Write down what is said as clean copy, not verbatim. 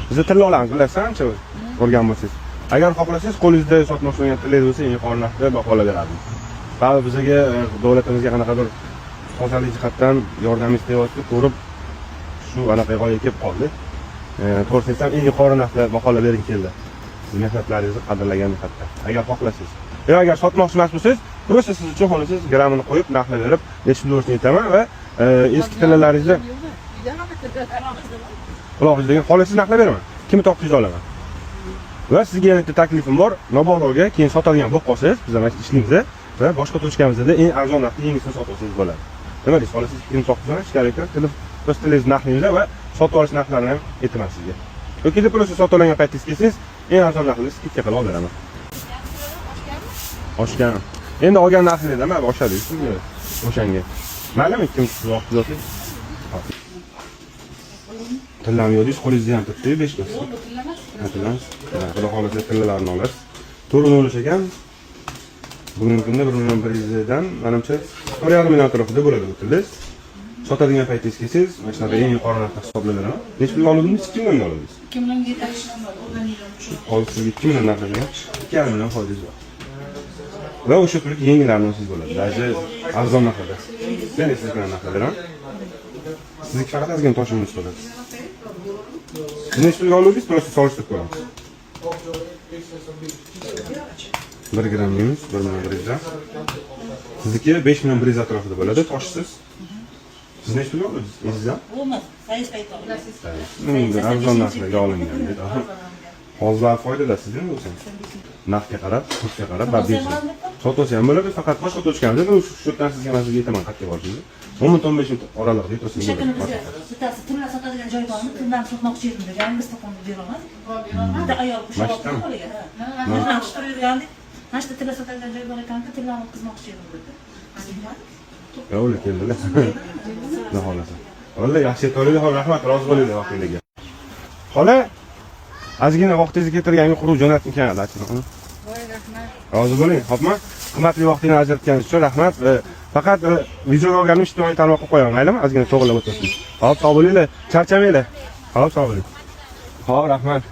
Bizni tilla olamiz, bilasizmi, ancha ko'rgan bo'lsangiz. Agar xohlasangiz, qo'lingizda sotmoqchi bo'lgan tillangiz bo'lsa, eng yuqori narxda baholab beramiz. Ba'zi bizga davlatimizga qanaqadir sozalik jihatdan yordam istayotib ko'rib shu anaqaga kelib qoldi. To'g'risi ham eng yuqori narxda baholab bering keldi. Siz mehnatlaringizni qadrlagan jihatdan. Agar xohlasangiz. Agar sotmoqchi emas bo'lsangiz, просто siz uchun xohlasangiz grammini qo'yib, narxlab berib, necha pulni aytaman va eski tillalaringizni quloq degan xohlasangiz narxlab beraman. 2900 olaman. Va sizga yana taklifim bor. Noboroga keyin sotadigan bo'lib qolsangiz, biz ham ishlaymiz va boshqa to'chkamizda eng arzon narxda yangisini sotib olsangiz bo'ladi. Nima deysiz? Xohlasangiz 2900 dan shikaliklar qilib, o'z tilingizni narxlaymiz va sotib olish narxlarini ham aytaman sizga. Yoki deb просто sotib olgan paytingiz kelsangiz, eng arzon narxda skidka qilib oliraman. Oshgan. Endi olgan narxingizda nima oshadi sizga? O'shanga. Maylimi 200 vaqt yo'q. Tillam yo'dingiz, qo'lingizda ham turibdi 5 kun. Tilamiz. Xudo xolasa tillalarni olasiz. To'g'ri bo'lish ekan. Bugungi kunda 1.1 dan menimcha 1.5 million atrofida bo'ladi bu tillangiz. Sotadigan paytingiz kelsangiz, mana shunaqa eng yuqori narxda hisoblanadi. Necha pulga oldingiz? 2 million oldingiz. 2 millionga yetadi. Hozir sizga 2 million narxida 2,5 million foydasi bor. Va o'sha pulga yengillarni olsangiz bo'ladi. Даже arzon narxda. Men sizga narxda beraman. Sizga faqat ozgina toshingiz bo'ladi. Necha pulga oldingiz? Просто solishtirib ko'ramiz. 1 gramm deymiz, 1.1 Sizniki 5 million 100 atrofida bo'ladi, toshsiz. Siz necha pulga oldingiz? Esingizda? Bo'lmaz, sayiz qayta olasiz. Arzon narxga olingan dedi. Hozir foydalasiz endi o'zingiz. Narxga qarab, kursga qarab, babbiz. Sotuvchi ham bo'ladi, faqat boshqa to'chkamizda shu yerdan sizga mana sizga aytaman qat'iy borishingizni. 10-15 minut oralig'ida yetasiz bo'ladi. Bittasi tilla sotadigan joy bormi? Tildan sotmoqchi edim degan, biz to'qonib bera olmadik. Bitta ayol qo'shib olgan. Mana shu yurgandik. Mana shu tilla sotadigan joy bor ekan-ku, tildan o'tkazmoqchi edim dedi. O'g'li keldilar. Xudo xolasa. Vallahi yaxshi aytolinglar, rahmat, rozi bo'linglar vaqtingizga. Xola, ozgina vaqtingizni keltirganga quruq jo'natdim ekan, aytdim. Voy, rahmat. Rozi bo'ling, xo'pmi? Qimmatli vaqtingizni ajratganingiz uchun rahmat. Faqat videoga olganim ijtimoiy tarmoqqa qo'yaman, maylimi? Ozgina to'g'rilab o'tasiz. Xo'p, sog' bo'linglar, charchamanglar. Xo'p, sog' bo'ling. Xo'p, rahmat.